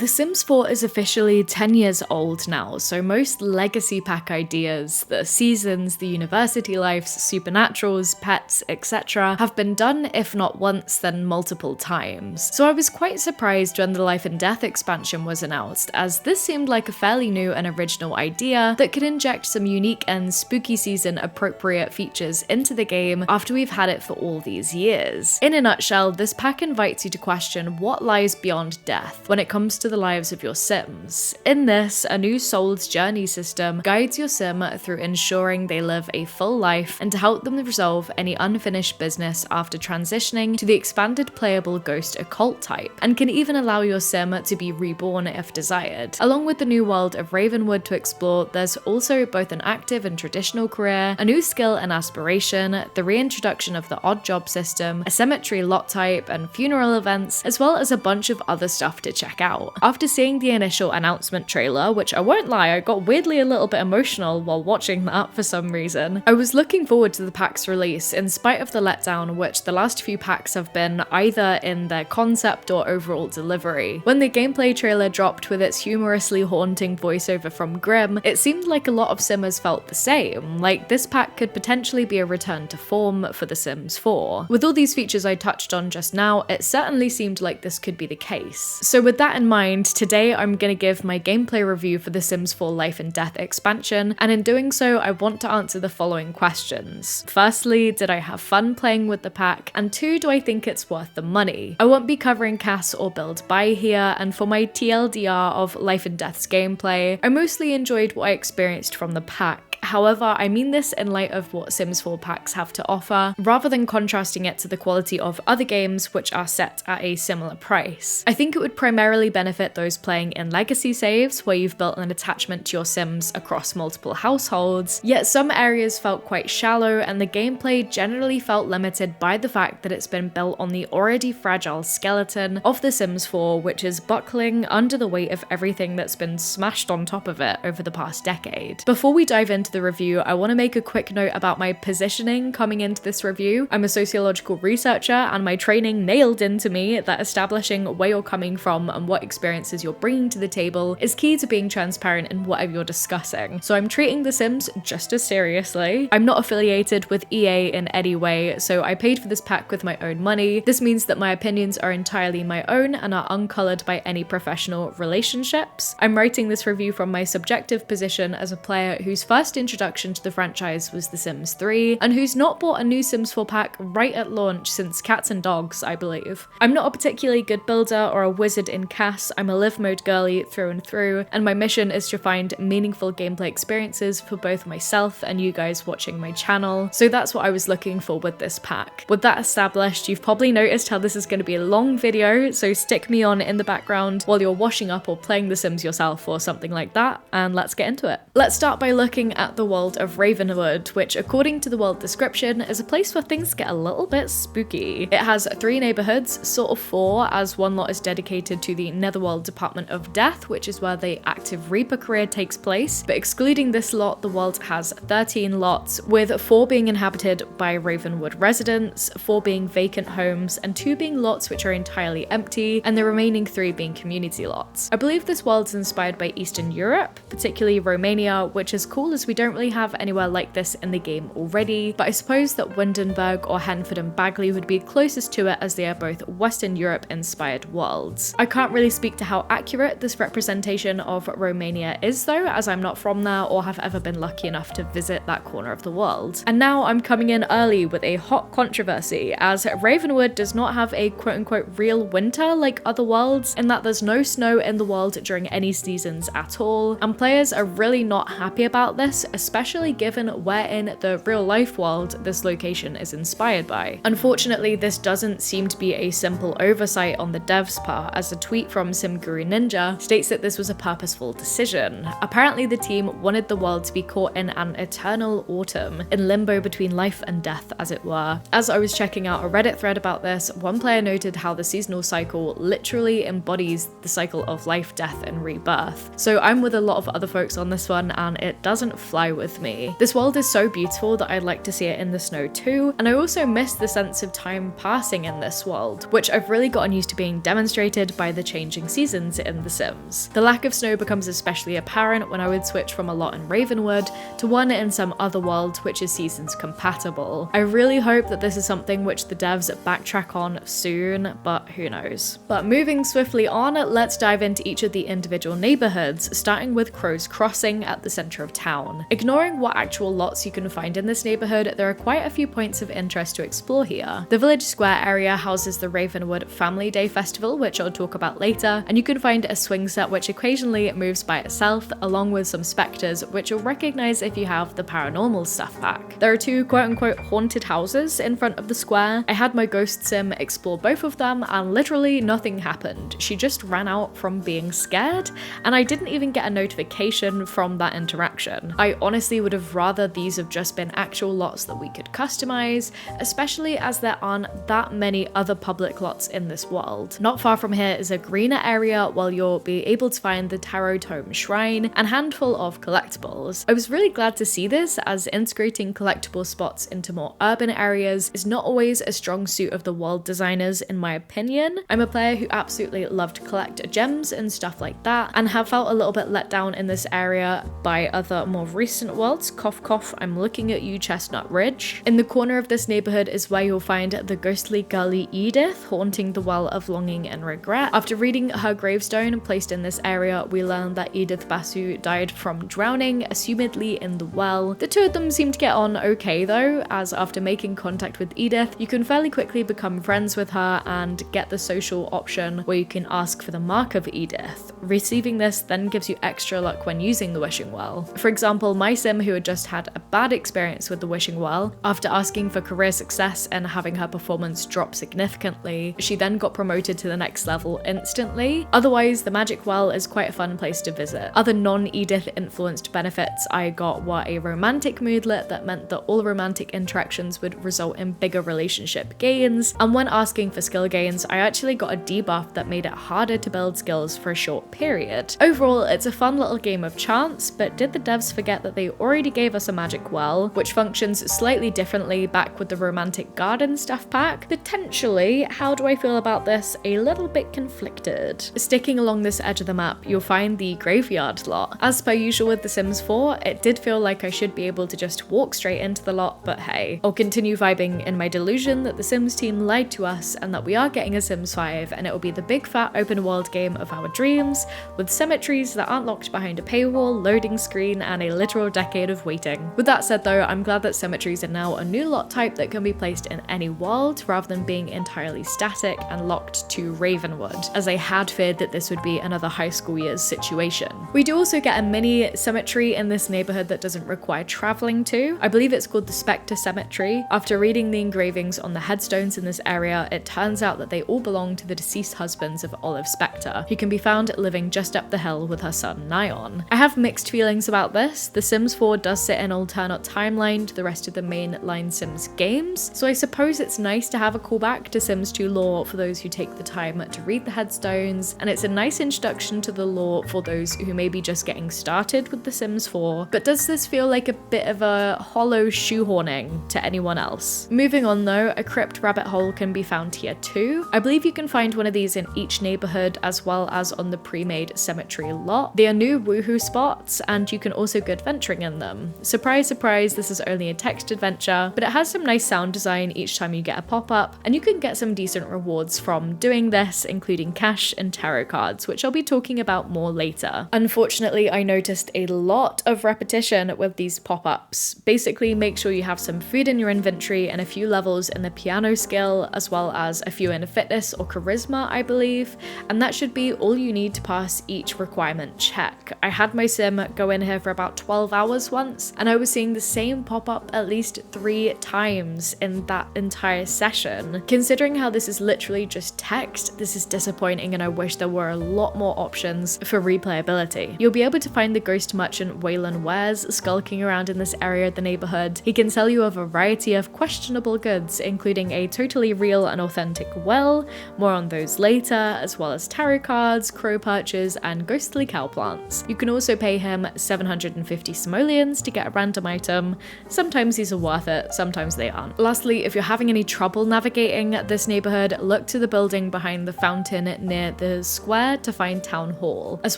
The Sims 4 is officially 10 years old now, so most legacy pack ideas, the seasons, the university lives, supernaturals, pets, etc. have been done if not once then multiple times. So I was quite surprised when the Life and Death expansion was announced, as this seemed like a fairly new and original idea that could inject some unique and spooky season appropriate features into the game after we've had it for all these years. In a nutshell, this pack invites you to question what lies beyond death when it comes to the lives of your Sims. In this, a new Soul's Journey system guides your Sim through ensuring they live a full life and to help them resolve any unfinished business after transitioning to the expanded playable Ghost Occult type, and can even allow your Sim to be reborn if desired. Along with the new world of Ravenwood to explore, there's also both an active and traditional career, a new skill and aspiration, the reintroduction of the odd job system, a cemetery lot type, and funeral events, as well as a bunch of other stuff to check out. After seeing the initial announcement trailer, which I won't lie, I got weirdly a little bit emotional while watching that for some reason, I was looking forward to the pack's release in spite of the letdown which the last few packs have been either in their concept or overall delivery. When the gameplay trailer dropped with its humorously haunting voiceover from Grimm, it seemed like a lot of Simmers felt the same, like this pack could potentially be a return to form for The Sims 4. With all these features I touched on just now, it certainly seemed like this could be the case. So with that in mind, today I'm going to give my gameplay review for The Sims 4 Life and Death expansion, and in doing so I want to answer the following questions. Firstly, did I have fun playing with the pack? And 2, do I think it's worth the money? I won't be covering CAS or build buy here, and for my TLDR of Life and Death's gameplay, I mostly enjoyed what I experienced from the pack. However, I mean this in light of what Sims 4 packs have to offer, rather than contrasting it to the quality of other games which are set at a similar price. I think it would primarily benefit those playing in legacy saves, where you've built an attachment to your Sims across multiple households, yet some areas felt quite shallow and the gameplay generally felt limited by the fact that it's been built on the already fragile skeleton of The Sims 4, which is buckling under the weight of everything that's been smashed on top of it over the past decade. Before we dive into the review, I want to make a quick note about my positioning coming into this review. I'm a sociological researcher, and my training nailed into me that establishing where you're coming from and what experiences you're bringing to the table is key to being transparent in whatever you're discussing. So I'm treating The Sims just as seriously. I'm not affiliated with EA in any way, so I paid for this pack with my own money. This means that my opinions are entirely my own and are uncolored by any professional relationships. I'm writing this review from my subjective position as a player whose first introduction to the franchise was The Sims 3, and who's not bought a new Sims 4 pack right at launch since Cats and Dogs, I believe. I'm not a particularly good builder or a wizard in CAS, I'm a live mode girly through and through, and my mission is to find meaningful gameplay experiences for both myself and you guys watching my channel, so that's what I was looking for with this pack. With that established, you've probably noticed how this is going to be a long video, so stick me on in the background while you're washing up or playing The Sims yourself or something like that, and let's get into it. Let's start by looking at the world of Ravenwood, which according to the world description is a place where things get a little bit spooky. It has 3 neighborhoods, sort of 4, as one lot is dedicated to the Netherworld Department of Death, which is where the active Reaper career takes place, but excluding this lot, the world has 13 lots, with 4 being inhabited by Ravenwood residents, 4 being vacant homes, and 2 being lots which are entirely empty, and the remaining 3 being community lots. I believe this world is inspired by Eastern Europe, particularly Romania, which is cool as we don't really have anywhere like this in the game already, but I suppose that Windenburg or Henford and Bagley would be closest to it, as they are both Western Europe inspired worlds. I can't really speak to how accurate this representation of Romania is though, as I'm not from there or have ever been lucky enough to visit that corner of the world. And now I'm coming in early with a hot controversy, as Ravenwood does not have a quote-unquote real winter like other worlds, in that there's no snow in the world during any seasons at all, and players are really not happy about this, especially given where in the real life world this location is inspired by. Unfortunately, this doesn't seem to be a simple oversight on the devs' part, as a tweet from SimGuru Ninja states that this was a purposeful decision. Apparently the team wanted the world to be caught in an eternal autumn, in limbo between life and death as it were. As I was checking out a Reddit thread about this, one player noted how the seasonal cycle literally embodies the cycle of life, death and rebirth. So I'm with a lot of other folks on this one, and it doesn't fly fly with me. This world is so beautiful that I'd like to see it in the snow too, and I also miss the sense of time passing in this world, which I've really gotten used to being demonstrated by the changing seasons in The Sims. The lack of snow becomes especially apparent when I would switch from a lot in Ravenwood to one in some other world which is seasons compatible. I really hope that this is something which the devs backtrack on soon, but who knows. But moving swiftly on, let's dive into each of the individual neighborhoods, starting with Crow's Crossing at the center of town. Ignoring what actual lots you can find in this neighborhood, there are quite a few points of interest to explore here. The village square area houses the Ravenwood Family Day Festival, which I'll talk about later, and you can find a swing set which occasionally moves by itself, along with some specters, which you'll recognize if you have the paranormal stuff pack. There are two quote-unquote haunted houses in front of the square. I had my ghost sim explore both of them, and literally nothing happened. She just ran out from being scared, and I didn't even get a notification from that interaction. I honestly would have rather these have just been actual lots that we could customize, especially as there aren't that many other public lots in this world. Not far from here is a greener area where you'll be able to find the Tarot Tome Shrine and a handful of collectibles. I was really glad to see this, as integrating collectible spots into more urban areas is not always a strong suit of the world designers in my opinion. I'm a player who absolutely loved collect gems and stuff like that, and have felt a little bit let down in this area by other more recent worlds. Cough cough, I'm looking at you, Chestnut Ridge. In the corner of this neighborhood is where you'll find the ghostly girlie Edith haunting the Well of Longing and Regret. After reading her gravestone placed in this area, we learned that Edith Basu died from drowning, assumedly in the well. The two of them seem to get on okay though, as after making contact with Edith, you can fairly quickly become friends with her and get the social option where you can ask for the Mark of Edith. Receiving this then gives you extra luck when using the Wishing Well. For example, my sim who had just had a bad experience with the Wishing Well, after asking for career success and having her performance drop significantly, she then got promoted to the next level instantly. Otherwise, the Magic Well is quite a fun place to visit. Other non-Edith influenced benefits I got were a romantic moodlet that meant that all romantic interactions would result in bigger relationship gains, and when asking for skill gains, I actually got a debuff that made it harder to build skills for a short period. Overall, it's a fun little game of chance, but did the devs forget that they already gave us a Magic Well, which functions slightly differently back with the Romantic Garden stuff pack? Potentially. How do I feel about this? A little bit conflicted. Sticking along this edge of the map, you'll find the Graveyard lot. As per usual with The Sims 4, it did feel like I should be able to just walk straight into the lot, but hey, I'll continue vibing in my delusion that the Sims team lied to us and that we are getting a Sims 5 and it will be the big fat open world game of our dreams, with cemeteries that aren't locked behind a paywall, loading screen, and a literal decade of waiting. With that said though, I'm glad that cemeteries are now a new lot type that can be placed in any world rather than being entirely static and locked to Ravenwood, as I had feared that this would be another high school years situation. We do also get a mini cemetery in this neighborhood that doesn't require traveling to. I believe it's called the Spectre Cemetery. After reading the engravings on the headstones in this area, it turns out that they all belong to the deceased husbands of Olive Spectre, who can be found living just up the hill with her son Nyon. I have mixed feelings about this. The Sims 4 does sit in an alternate timeline to the rest of the mainline Sims games, so I suppose it's nice to have a callback to Sims 2 lore for those who take the time to read the headstones, and it's a nice introduction to the lore for those who may be just getting started with The Sims 4, but does this feel like a bit of a hollow shoehorning to anyone else? Moving on though, a crypt rabbit hole can be found here too. I believe you can find one of these in each neighborhood as well as on the pre-made cemetery lot. They are new woohoo spots and you can also go adventuring in them. Surprise surprise, this is only a text adventure, but it has some nice sound design each time you get a pop-up, and you can get some decent rewards from doing this, including cash and tarot cards, which I'll be talking about more later. Unfortunately, I noticed a lot of repetition with these pop-ups. Basically, make sure you have some food in your inventory and a few levels in the piano skill, as well as a few in fitness or charisma, I believe, and that should be all you need to pass each requirement check. I had my sim go in here for about 12 hours once, and I was seeing the same pop-up at least 3 times in that entire session. Considering how this is literally just text, this is disappointing, and I wish there were a lot more options for replayability. You'll be able to find the ghost merchant Waylon Wares skulking around in this area of the neighborhood. He can sell you a variety of questionable goods, including a totally real and authentic well, more on those later, as well as tarot cards, crow perches, and ghostly cow plants. You can also pay him 750 50 simoleons to get a random item. Sometimes these are worth it, sometimes they aren't. Lastly, if you're having any trouble navigating this neighborhood, look to the building behind the fountain near the square to find Town Hall. As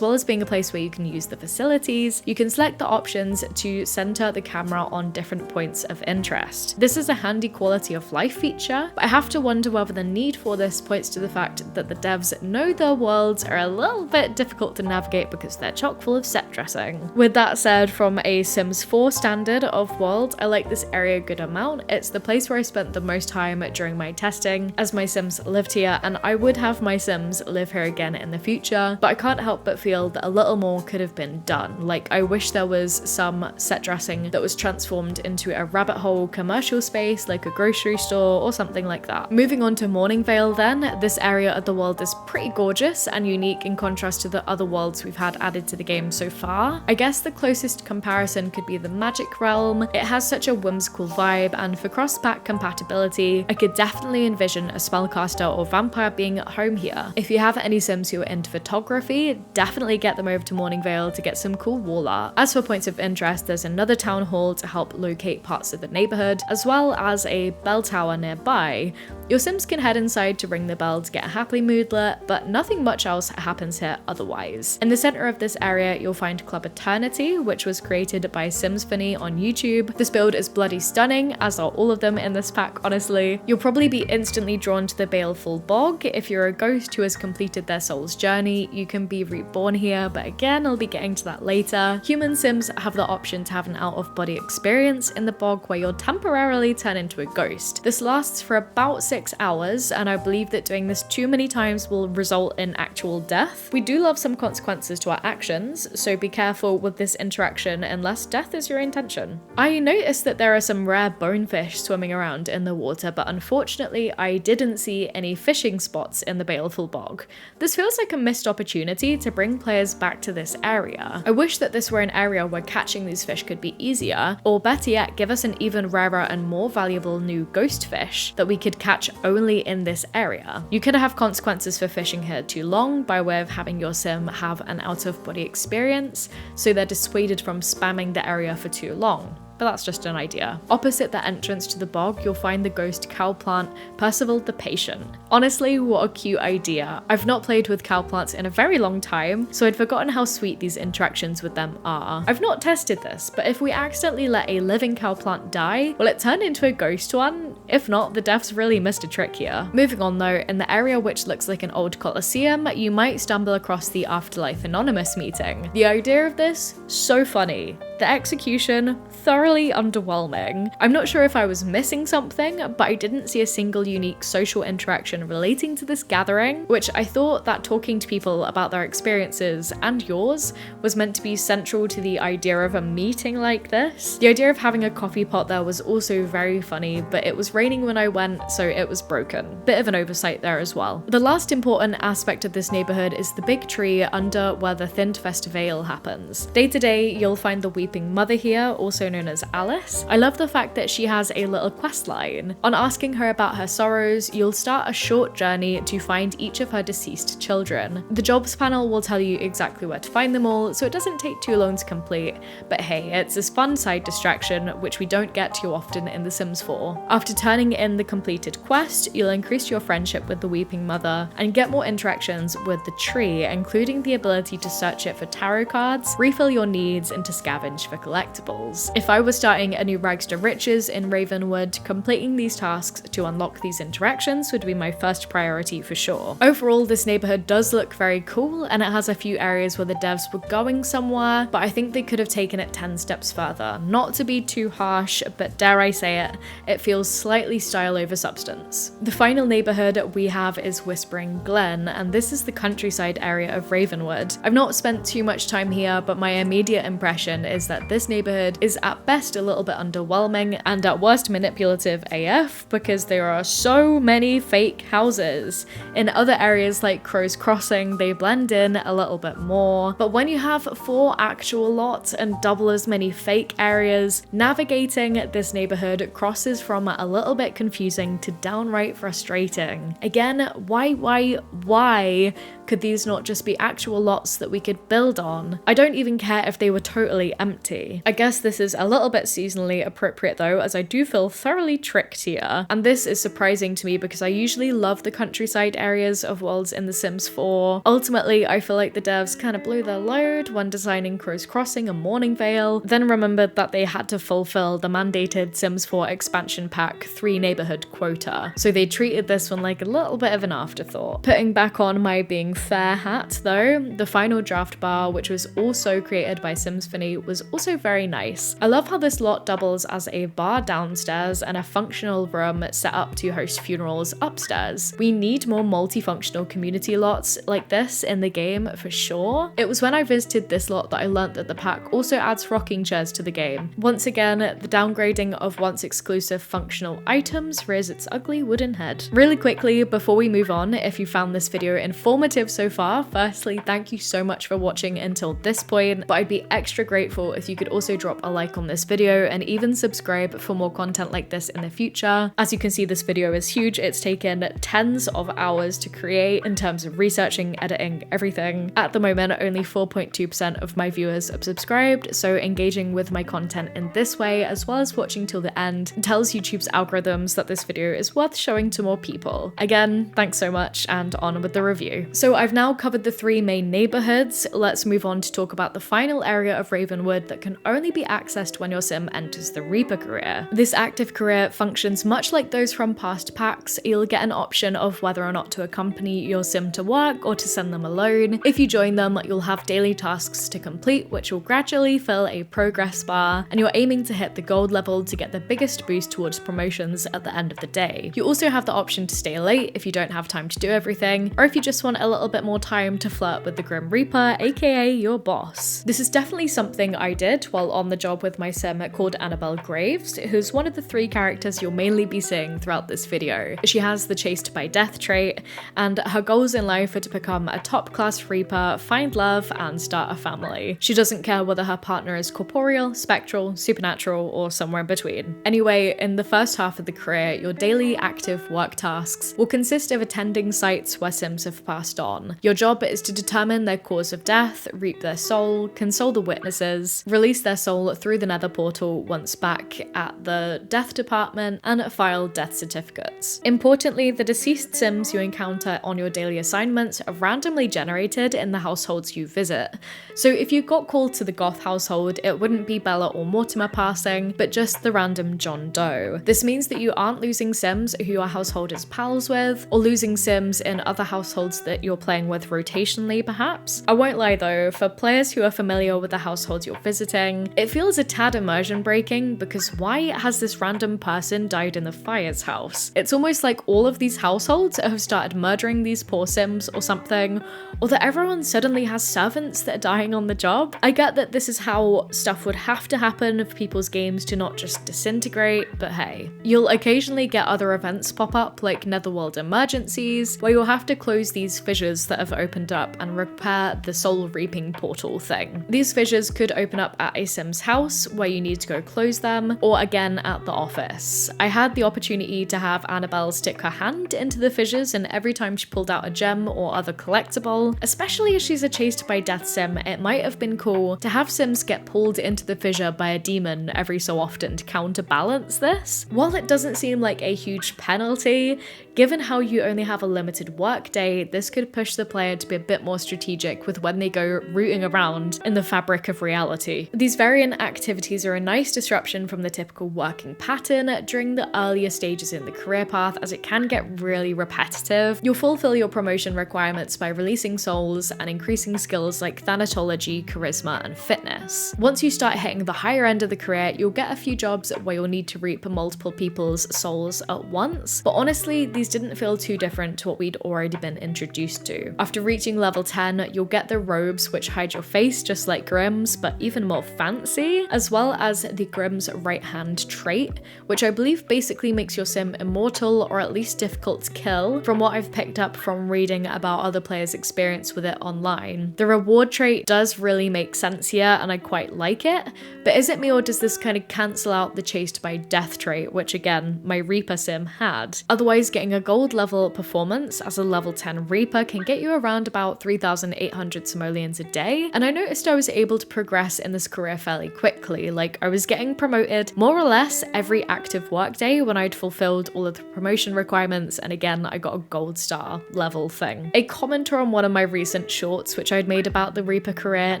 well as being a place where you can use the facilities, you can select the options to center the camera on different points of interest. This is a handy quality of life feature, but I have to wonder whether the need for this points to the fact that the devs know their worlds are a little bit difficult to navigate because they're chock full of set dressing. With that said, from a Sims 4 standard of world, I like this area a good amount. It's the place where I spent the most time during my testing, as my Sims lived here, and I would have my Sims live here again in the future, but I can't help but feel that a little more could have been done. Like, I wish there was some set dressing that was transformed into a rabbit hole commercial space, like a grocery store or something like that. Moving on to Mourningvale then, this area of the world is pretty gorgeous and unique in contrast to the other worlds we've had added to the game so far. I guess the closest comparison could be the Magic Realm. It has such a whimsical vibe, and for cross-pack compatibility, I could definitely envision a spellcaster or vampire being at home here. If you have any Sims who are into photography, definitely get them over to Mourningvale to get some cool wall art. As for points of interest, there's another town hall to help locate parts of the neighborhood, as well as a bell tower nearby. Your Sims can head inside to ring the bell to get a happy moodlet, but nothing much else happens here otherwise. In the center of this area, you'll find Club Eternity, which was created by Simsphony on YouTube. This build is bloody stunning, as are all of them in this pack, honestly. You'll probably be instantly drawn to the Baleful Bog. If you're a ghost who has completed their soul's journey, you can be reborn here, but again, I'll be getting to that later. Human Sims have the option to have an out-of-body experience in the bog where you'll temporarily turn into a ghost. This lasts for about 6 hours, and I believe that doing this too many times will result in actual death. We do love some consequences to our actions, so be careful with this interaction unless death is your intention. I noticed that there are some rare bonefish swimming around in the water, but unfortunately I didn't see any fishing spots in the Baleful Bog. This feels like a missed opportunity to bring players back to this area. I wish that this were an area where catching these fish could be easier, or better yet, give us an even rarer and more valuable new ghost fish that we could catch only in this area. You could have consequences for fishing here too long by way of having your sim have an out-of-body experience, so they're dissuaded from spamming the area for too long. But that's just an idea. Opposite the entrance to the bog, you'll find the ghost cow plant, Percival the Patient. Honestly, what a cute idea. I've not played with cow plants in a very long time, so I'd forgotten how sweet these interactions with them are. I've not tested this, but if we accidentally let a living cow plant die, will it turn into a ghost one? If not, the devs really missed a trick here. Moving on though, in the area which looks like an old coliseum, you might stumble across the Afterlife Anonymous meeting. The idea of this, so funny. The execution, thoroughly underwhelming. I'm not sure if I was missing something, but I didn't see a single unique social interaction relating to this gathering, which I thought that talking to people about their experiences and yours was meant to be central to the idea of a meeting like this. The idea of having a coffee pot there was also very funny, but it was raining when I went, so it was broken. Bit of an oversight there as well. The last important aspect of this neighborhood is the big tree under where the Thinfest Vale happens. Day to day, you'll find the Weeping Mother here, also known as Alice. I love the fact that she has a little quest line. On asking her about her sorrows, you'll start a short journey to find each of her deceased children. The jobs panel will tell you exactly where to find them all, so it doesn't take too long to complete, but hey, it's this fun side distraction which we don't get too often in The Sims 4. After turning in the completed quest, you'll increase your friendship with the Weeping Mother and get more interactions with the tree, including the ability to search it for tarot cards, refill your needs, and to scavenge for collectibles. If I was starting a new Rags to Riches in Ravenwood, completing these tasks to unlock these interactions would be my first priority for sure. Overall, this neighborhood does look very cool, and it has a few areas where the devs were going somewhere, but I think they could have taken it 10 steps further. Not to be too harsh, but dare I say it, it feels slightly style over substance. The final neighborhood we have is Whispering Glen, and this is the countryside area of Ravenwood. I've not spent too much time here, but my immediate impression is that this neighborhood is at best a little bit underwhelming and at worst manipulative AF because there are so many fake houses. In other areas like Crow's Crossing, they blend in a little bit more, but when you have 4 actual lots and double as many fake areas, navigating this neighborhood crosses from a little bit confusing to downright frustrating. Again, why Could these not just be actual lots that we could build on? I don't even care if they were totally empty. I guess this is a little bit seasonally appropriate though, as I do feel thoroughly tricked here. And this is surprising to me because I usually love the countryside areas of worlds in The Sims 4. Ultimately, I feel like the devs kind of blew their load when designing Crow's Crossing and Mourningvale, then remembered that they had to fulfill the mandated Sims 4 expansion pack 3 neighborhood quota. So they treated this one like a little bit of an afterthought. Putting back on my being fair hat though, the final draft bar, which was also created by Simsphony, was also very nice. I love how this lot doubles as a bar downstairs and a functional room set up to host funerals upstairs. We need more multifunctional community lots like this in the game for sure. It was when I visited this lot that I learnt that the pack also adds rocking chairs to the game. Once again, the downgrading of once exclusive functional items rears its ugly wooden head. Really quickly, before we move on, if you found this video informative so far, firstly, thank you so much for watching until this point, but I'd be extra grateful if you could also drop a like on this video and even subscribe for more content like this in the future. As you can see, this video is huge. It's taken tens of hours to create in terms of researching, editing, everything. At the moment, only 4.2% of my viewers are subscribed, so engaging with my content in this way, as well as watching till the end, tells YouTube's algorithms that this video is worth showing to more people. Again, thanks so much, and on with the review. So I've now covered the 3 main neighborhoods. Let's move on to talk about the final area of Ravenwood that can only be accessed when your sim enters the Reaper career. This active career functions much like those from past packs. You'll get an option of whether or not to accompany your sim to work or to send them alone. If you join them, you'll have daily tasks to complete, which will gradually fill a progress bar, and you're aiming to hit the gold level to get the biggest boost towards promotions at the end of the day. You also have the option to stay late if you don't have time to do everything, or if you just want a little bit more time to flirt with the Grim Reaper, aka your boss. This is definitely something I did while on the job with my sim called Annabelle Graves, who's one of the 3 characters you'll mainly be seeing throughout this video. She has the chased by death trait, and her goals in life are to become a top-class Reaper, find love, and start a family. She doesn't care whether her partner is corporeal, spectral, supernatural, or somewhere in between. Anyway, in the first half of the career, your daily active work tasks will consist of attending sites where sims have passed on. Your job is to determine their cause of death, reap their soul, console the witnesses, release their soul through the nether portal once back at the death department, and file death certificates. Importantly, the deceased sims you encounter on your daily assignments are randomly generated in the households you visit. So if you got called to the Goth household, it wouldn't be Bella or Mortimer passing, but just the random John Doe. This means that you aren't losing sims who your household is pals with, or losing sims in other households that you're playing with rotationally perhaps. I won't lie though, for players who are familiar with the households you're visiting, it feels a tad immersion breaking because why has this random person died in the Fire's house? It's almost like all of these households have started murdering these poor sims or something, or that everyone suddenly has servants that are dying on the job. I get that this is how stuff would have to happen for people's games to not just disintegrate, but hey. You'll occasionally get other events pop up like Netherworld emergencies, where you'll have to close these fissures that have opened up and repair the soul reaping portal thing. These fissures could open up at a sim's house where you need to go close them, or again at the office. I had the opportunity to have Annabelle stick her hand into the fissures, and every time she pulled out a gem or other collectible, especially as she's a chased by death sim, it might have been cool to have sims get pulled into the fissure by a demon every so often to counterbalance this. While it doesn't seem like a huge penalty, given how you only have a limited work day, this could push the player to be a bit more strategic with when they go rooting around in the fabric of reality. These variant activities are a nice disruption from the typical working pattern during the earlier stages in the career path, as it can get really repetitive. You'll fulfill your promotion requirements by releasing souls and increasing skills like Thanatology, Charisma, and Fitness. Once you start hitting the higher end of the career, you'll get a few jobs where you'll need to reap multiple people's souls at once, but honestly, these didn't feel too different to what we'd already been introduced to. After reaching level 10, you'll get the robes which hide your face just like Grimm's, but even more fancy, as well as the Grimm's right hand trait, which I believe basically makes your sim immortal or at least difficult to kill, from what I've picked up from reading about other players' experience with it online. The reward trait does really make sense here, and I quite like it, but is it me or does this kind of cancel out the chased by death trait, which again, my Reaper sim had? Otherwise, getting a gold level performance as a level 10 Reaper can can get you around about 3,800 simoleons a day, and I noticed I was able to progress in this career fairly quickly. Like, I was getting promoted more or less every active workday when I'd fulfilled all of the promotion requirements, and again, I got a gold star level thing. A commenter on one of my recent shorts, which I'd made about the Reaper career,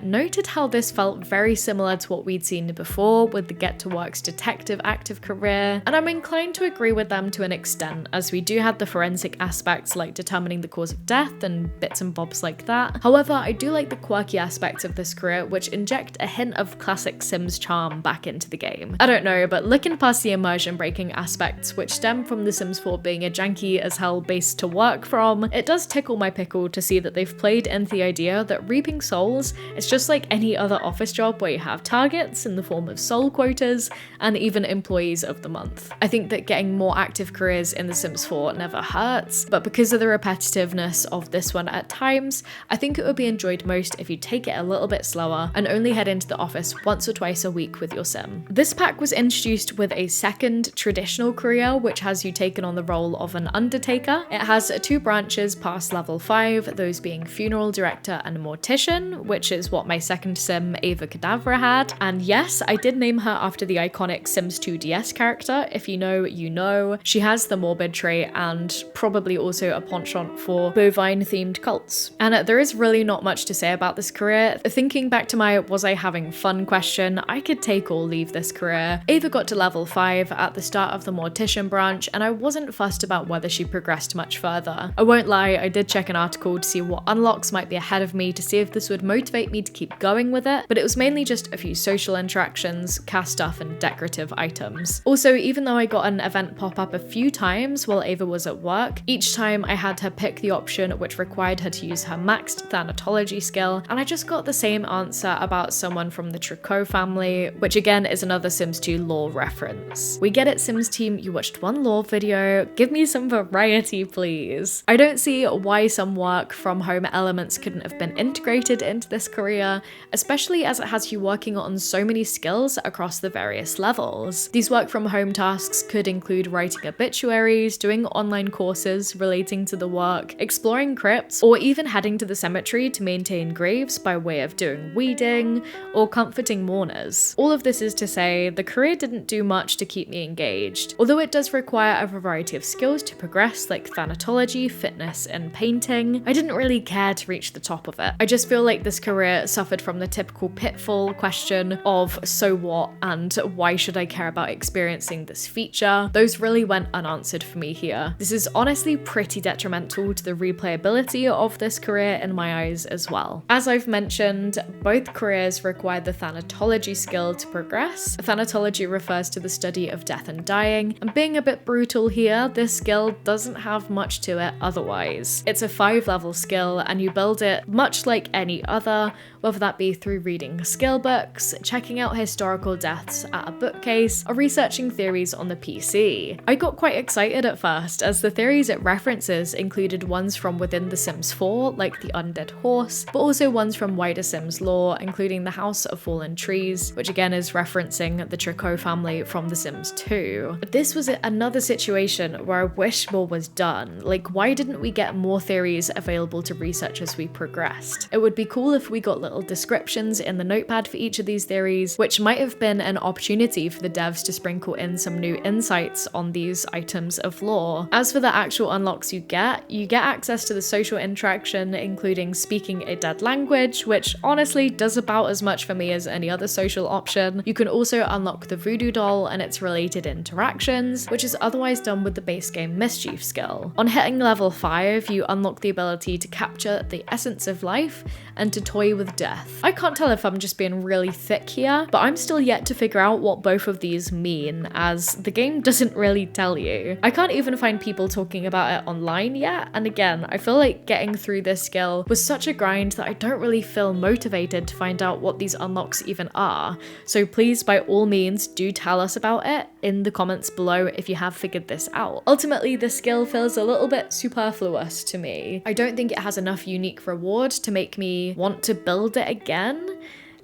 noted how this felt very similar to what we'd seen before with the Get to Work's detective active career, and I'm inclined to agree with them to an extent, as we do have the forensic aspects like determining the cause of death and bits and bobs like that. However, I do like the quirky aspects of this career, which inject a hint of classic Sims charm back into the game. I don't know, but looking past the immersion breaking aspects, which stem from The Sims 4 being a janky as hell base to work from, it does tickle my pickle to see that they've played into the idea that reaping souls is just like any other office job where you have targets in the form of soul quotas and even employees of the month. I think that getting more active careers in The Sims 4 never hurts, but because of the repetitiveness of this one at times, I think it would be enjoyed most if you take it a little bit slower and only head into the office once or twice a week with your sim. This pack was introduced with a second traditional career, which has you taken on the role of an Undertaker. It has 2 branches past level 5, those being Funeral Director and Mortician, which is what my second sim, Ava Cadavra, had. And yes, I did name her after the iconic Sims 2 DS character. If you know, you know. She has the morbid trait and probably also a penchant for bovine-themed cults. And there is really not much to say about this career. Thinking back to my was I having fun question, I could take or leave this career. Ava got to level 5 at the start of the Mortician branch, and I wasn't fussed about whether she progressed much further. I won't lie, I did check an article to see what unlocks might be ahead of me to see if this would motivate me to keep going with it, but it was mainly just a few social interactions, cast stuff, and decorative items. Also, even though I got an event pop up a few times while Ava was at work, each time I had her pick the option which required her to use her maxed Thanatology skill, and I just got the same answer about someone from the Tricot family, which again is another Sims 2 lore reference. We get it, Sims team, you watched one lore video, give me some variety please. I don't see why some work from home elements couldn't have been integrated into this career, especially as it has you working on so many skills across the various levels. These work from home tasks could include writing obituaries, doing online courses relating to the work, exploring crypts, or even heading to the cemetery to maintain graves by way of doing weeding or comforting mourners. All of this is to say, the career didn't do much to keep me engaged, although it does require a variety of skills to progress like thanatology, fitness, and painting. I didn't really care to reach the top of it. I just feel like this career suffered from the typical pitfall question of so what and why should I care about experiencing this feature? Those really went unanswered for me here. This is honestly pretty detrimental to the replayability of this career in my eyes as well. As I've mentioned, both careers require the Thanatology skill to progress. Thanatology refers to the study of death and dying, and being a bit brutal here, this skill doesn't have much to it otherwise. It's a 5-level skill and you build it much like any other, whether that be through reading skill books, checking out historical deaths at a bookcase, or researching theories on the PC. I got quite excited at first, as the theories it references included ones from within The Sims 4, like the undead horse, but also ones from wider Sims lore, including the House of Fallen Trees, which again is referencing the Tricot family from The Sims 2. This was another situation where I wish more was done. Like, why didn't we get more theories available to research as we progressed? It would be cool if we got little descriptions in the notepad for each of these theories, which might have been an opportunity for the devs to sprinkle in some new insights on these items of lore. As for the actual unlocks you get access to the social interaction, including speaking a dead language, which honestly does about as much for me as any other social option. You can also unlock the voodoo doll and its related interactions, which is otherwise done with the base game mischief skill. On hitting level 5, you unlock the ability to capture the essence of life and to toy with death. I can't tell if I'm just being really thick here, but I'm still yet to figure out what both of these mean, as the game doesn't really tell you. I can't even find people talking about it online yet, and again, I feel like getting through this skill was such a grind that I don't really feel motivated to find out what these unlocks even are. So please, by all means, do tell us about it in the comments below if you have figured this out. Ultimately, this skill feels a little bit superfluous to me. I don't think it has enough unique reward to make me want to build it again.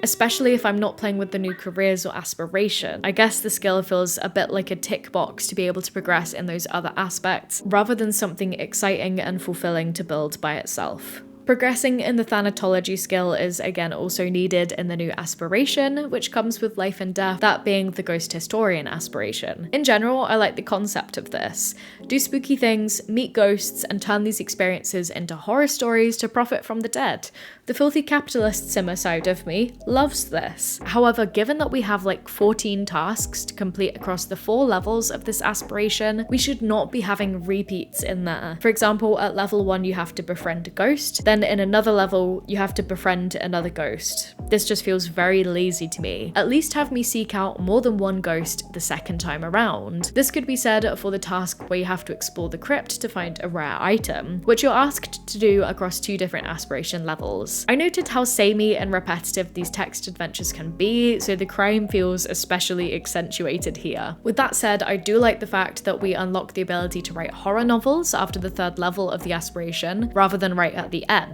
especially if I'm not playing with the new careers or aspiration. I guess the skill feels a bit like a tick box to be able to progress in those other aspects, rather than something exciting and fulfilling to build by itself. Progressing in the Thanatology skill is again also needed in the new Aspiration, which comes with life and death, that being the Ghost Historian aspiration. In general, I like the concept of this. Do spooky things, meet ghosts, and turn these experiences into horror stories to profit from the dead. The filthy capitalist simmer side of me loves this. However, given that we have like 14 tasks to complete across the 4 levels of this aspiration, we should not be having repeats in there. For example, at level 1 you have to befriend a ghost, then in another level you have to befriend another ghost. This just feels very lazy to me. At least have me seek out more than one ghost the second time around. This could be said for the task where you have to explore the crypt to find a rare item, which you're asked to do across 2 different aspiration levels. I noted how samey and repetitive these text adventures can be, so the crime feels especially accentuated here. With that said, I do like the fact that we unlock the ability to write horror novels after the 3rd level of the aspiration, rather than right at the end.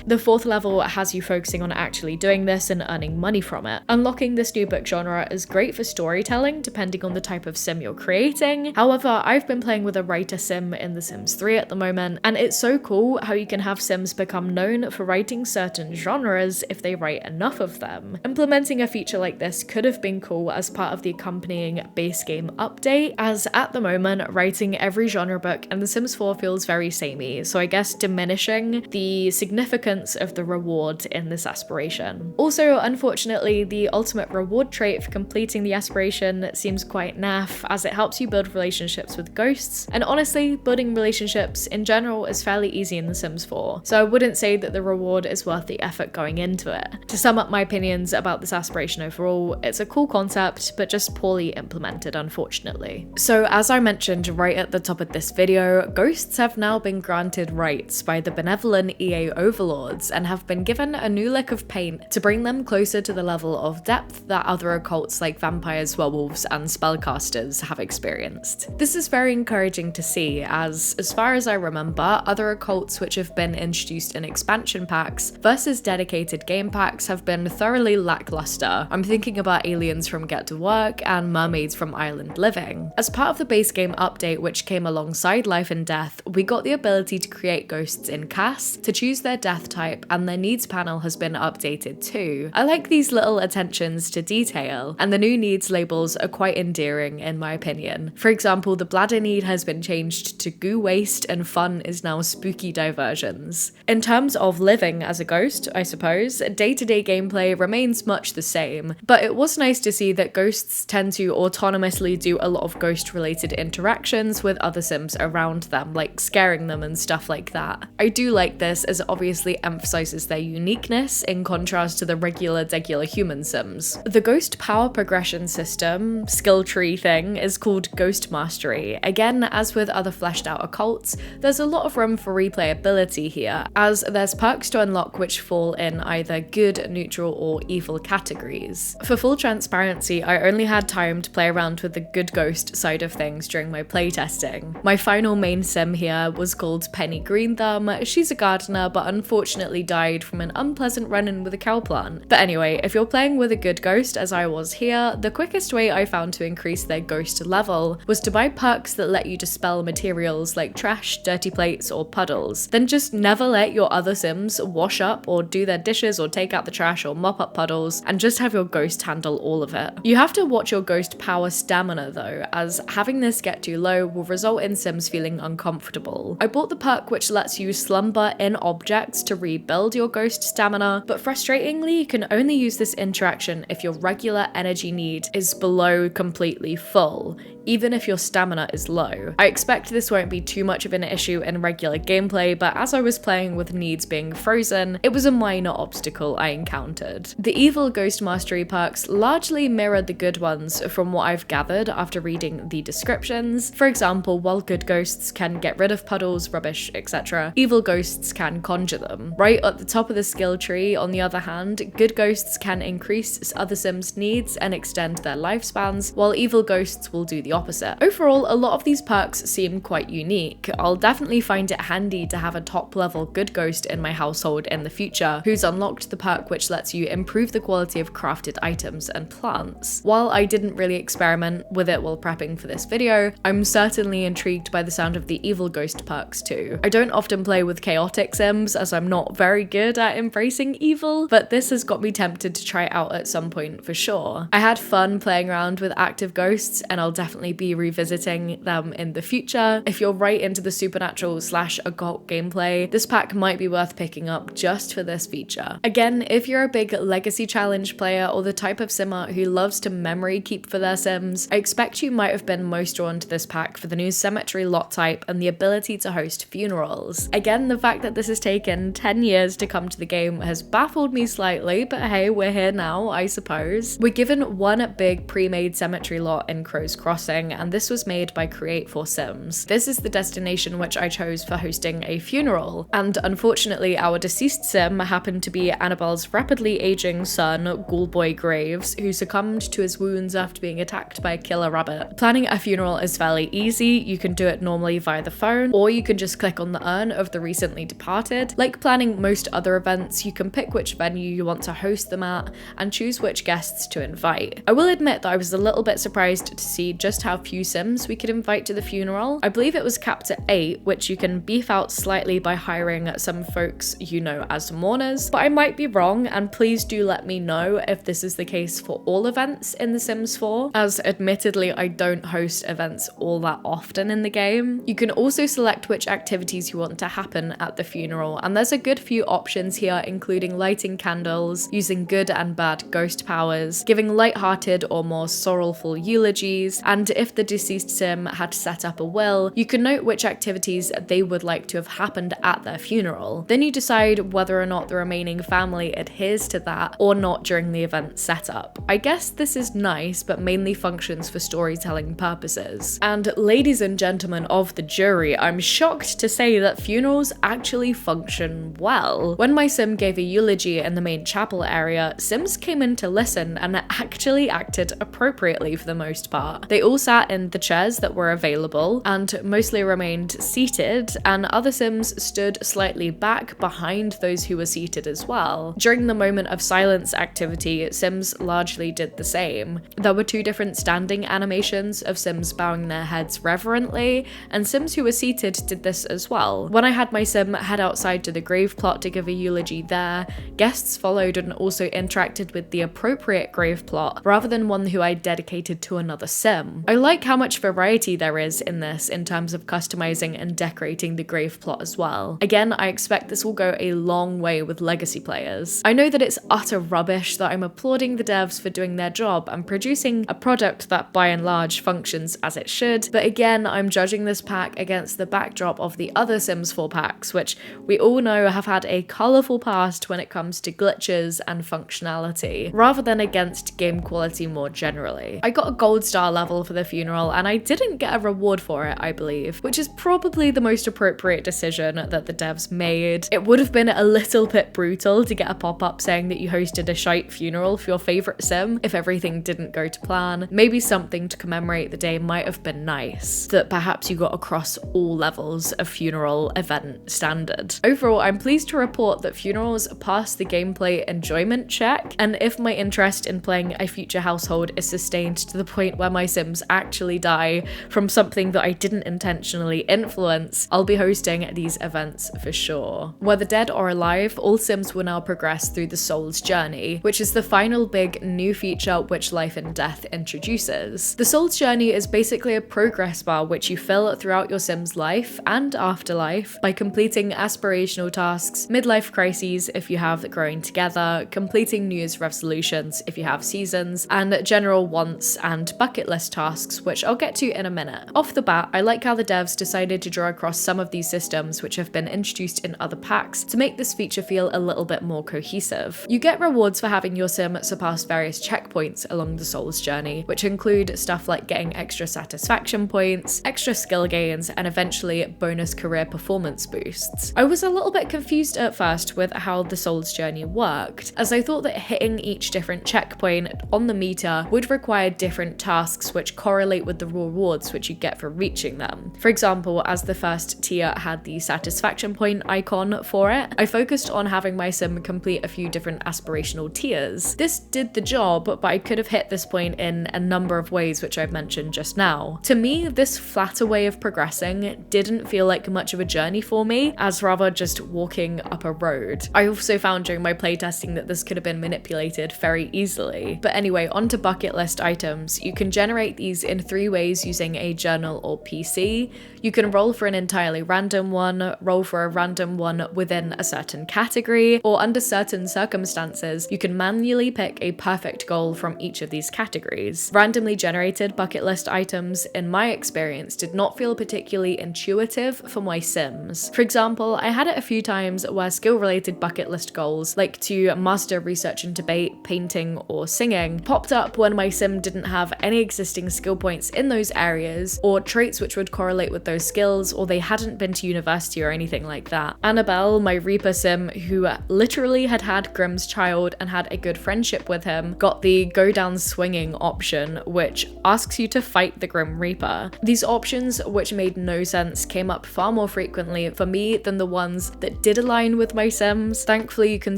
The 4th level has you focusing on actually doing this and earning money from it. Unlocking this new book genre is great for storytelling, depending on the type of sim you're creating. However, I've been playing with a writer sim in The Sims 3 at the moment, and it's so cool how you can have sims become known for writing certain genres if they write enough of them. Implementing a feature like this could have been cool as part of the accompanying base game update, as at the moment, writing every genre book in The Sims 4 feels very samey, so I guess diminishing the significance of the reward in this aspiration. Also, unfortunately, the ultimate reward trait for completing the aspiration seems quite naff, as it helps you build relationships with ghosts, and honestly, building relationships in general is fairly easy in The Sims 4, so I wouldn't say that the reward is worth the effort going into it. To sum up my opinions about this aspiration overall, it's a cool concept, but just poorly implemented, unfortunately. So as I mentioned right at the top of this video, ghosts have now been granted rights by the benevolent EA overlords and have been given a new lick of paint to bring them closer to the level of depth that other occults like vampires, werewolves, and spellcasters have experienced. This is very encouraging to see, as far as I remember, other occults which have been introduced in expansion packs versus dedicated game packs have been thoroughly lackluster. I'm thinking about aliens from Get to Work and mermaids from Island Living. As part of the base game update, which came alongside Life and Death, we got the ability to create ghosts in CAS, to choose their death type, and their needs panel has been updated too. I like these little attentions to detail, and the new needs labels are quite endearing in my opinion. For example, the bladder need has been changed to goo waste, and fun is now spooky diversions. In terms of living as a ghost, I suppose, day-to-day gameplay remains much the same, but it was nice to see that ghosts tend to autonomously do a lot of ghost-related interactions with other sims around them, like scaring them and stuff like that. I do like this, as it obviously emphasizes their uniqueness in contrast to the regular human sims. The ghost power progression system, skill tree thing, is called Ghost Mastery. Again, as with other fleshed out occults, there's a lot of room for replayability here, as there's perks to unlock which fall in either good, neutral, or evil categories. For full transparency, I only had time to play around with the good ghost side of things during my playtesting. My final main sim here was called Penny Greenthumb. She's a gardener, but unfortunately died from an unpleasant run-in with a cow plant. But anyway, if you're playing with a good ghost, as I was here, the quickest way I found to increase their ghost level was to buy perks that let you dispel materials like trash, dirty plates, or puddles. Then just never let your other sims wash up or do their dishes or take out the trash or mop up puddles, and just have your ghost handle all of it. You have to watch your ghost power stamina though, as having this get too low will result in sims feeling uncomfortable. I bought the perk which lets you slumber in objects to rebuild your ghost stamina, but frustratingly you can only use this interaction if your regular energy need is below completely full, even if your stamina is low. I expect this won't be too much of an issue in regular gameplay, but as I was playing with needs being frozen, it was a minor obstacle I encountered. The evil ghost mastery perks largely mirror the good ones from what I've gathered after reading the descriptions. For example, while good ghosts can get rid of puddles, rubbish, etc., evil ghosts can conjure them. Right at the top of the skill tree, on the other hand, good ghosts can increase other sims' needs and extend their lifespans, while evil ghosts will do the the opposite. Overall, a lot of these perks seem quite unique. I'll definitely find it handy to have a top level good ghost in my household in the future who's unlocked the perk which lets you improve the quality of crafted items and plants. While I didn't really experiment with it while prepping for this video, I'm certainly intrigued by the sound of the evil ghost perks too. I don't often play with chaotic sims as I'm not very good at embracing evil, but this has got me tempted to try it out at some point for sure. I had fun playing around with active ghosts and I'll definitely be revisiting them in the future. If you're right into the supernatural / occult gameplay, this pack might be worth picking up just for this feature. Again, if you're a big legacy challenge player or the type of simmer who loves to memory keep for their sims, I expect you might have been most drawn to this pack for the new cemetery lot type and the ability to host funerals. Again, the fact that this has taken 10 years to come to the game has baffled me slightly, but hey, we're here now, I suppose. We're given one big pre-made cemetery lot in Crow's Crossing, and this was made by Create4Sims. This is the destination which I chose for hosting a funeral, and unfortunately our deceased sim happened to be Annabelle's rapidly aging son, Ghoulboy Graves, who succumbed to his wounds after being attacked by a killer rabbit. Planning a funeral is fairly easy. You can do it normally via the phone, or you can just click on the urn of the recently departed. Like planning most other events, you can pick which venue you want to host them at and choose which guests to invite. I will admit that I was a little bit surprised to see just how few sims we could invite to the funeral. I believe it was capped at 8, which you can beef out slightly by hiring some folks you know as mourners, but I might be wrong, and please do let me know if this is the case for all events in The Sims 4, as admittedly I don't host events all that often in the game. You can also select which activities you want to happen at the funeral, and there's a good few options here, including lighting candles, using good and bad ghost powers, giving light-hearted or more sorrowful eulogies, and if the deceased sim had set up a will, you can note which activities they would like to have happened at their funeral. Then you decide whether or not the remaining family adheres to that or not during the event setup. I guess this is nice, but mainly functions for storytelling purposes. And ladies and gentlemen of the jury, I'm shocked to say that funerals actually function well. When my sim gave a eulogy in the main chapel area, sims came in to listen and actually acted appropriately for the most part. They all sat in the chairs that were available and mostly remained seated, and other sims stood slightly back behind those who were seated as well. During the moment of silence activity, sims largely did the same. There were 2 different standing animations of sims bowing their heads reverently, and sims who were seated did this as well. When I had my sim head outside to the grave plot to give a eulogy there, guests followed and also interacted with the appropriate grave plot rather than one who I dedicated to another sim. I like how much variety there is in this in terms of customizing and decorating the grave plot as well. Again, I expect this will go a long way with legacy players. I know that it's utter rubbish that I'm applauding the devs for doing their job and producing a product that by and large functions as it should, but again, I'm judging this pack against the backdrop of the other Sims 4 packs, which we all know have had a colourful past when it comes to glitches and functionality, rather than against game quality more generally. I got a gold star level for the funeral and I didn't get a reward for it, I believe, which is probably the most appropriate decision that the devs made. It would have been a little bit brutal to get a pop-up saying that you hosted a shite funeral for your favourite sim if everything didn't go to plan. Maybe something to commemorate the day might have been nice, that perhaps you got across all levels of funeral event standard. Overall, I'm pleased to report that funerals passed the gameplay enjoyment check, and if my interest in playing a future household is sustained to the point where my sims actually die from something that I didn't intentionally influence, I'll be hosting these events for sure. Whether dead or alive, all sims will now progress through the soul's journey, which is the final big new feature which Life and Death introduces. The soul's journey is basically a progress bar which you fill throughout your sim's life and afterlife by completing aspirational tasks, midlife crises if you have growing together, completing New Year's resolutions if you have seasons, and general wants and bucket list tasks, which I'll get to in a minute. Off the bat, I like how the devs decided to draw across some of these systems which have been introduced in other packs to make this feature feel a little bit more cohesive. You get rewards for having your sim surpass various checkpoints along the soul's journey, which include stuff like getting extra satisfaction points, extra skill gains, and eventually bonus career performance boosts. I was a little bit confused at first with how the soul's journey worked, as I thought that hitting each different checkpoint on the meter would require different tasks which correlate with the rewards which you get for reaching them. For example, as the first tier had the satisfaction point icon for it, I focused on having my sim complete a few different aspirational tiers. This did the job, but I could have hit this point in a number of ways which I've mentioned just now. To me, this flatter way of progressing didn't feel like much of a journey for me, as rather just walking up a road. I also found during my playtesting that this could have been manipulated very easily. But anyway, onto bucket list items. You can generate these in 3 ways using a journal or PC. You can roll for an entirely random one, roll for a random one within a certain category, or under certain circumstances, you can manually pick a perfect goal from each of these categories. Randomly generated bucket list items, in my experience, did not feel particularly intuitive for my sims. For example, I had it a few times where skill-related bucket list goals, like to master research and debate, painting, or singing, popped up when my sim didn't have any existing skill points in those areas, or traits which would correlate with those skills, or they hadn't been to university or anything like that. Annabelle, my Reaper sim, who literally had Grimm's child and had a good friendship with him, got the go down swinging option, which asks you to fight the Grim Reaper. These options, which made no sense, came up far more frequently for me than the ones that did align with my sims. Thankfully, you can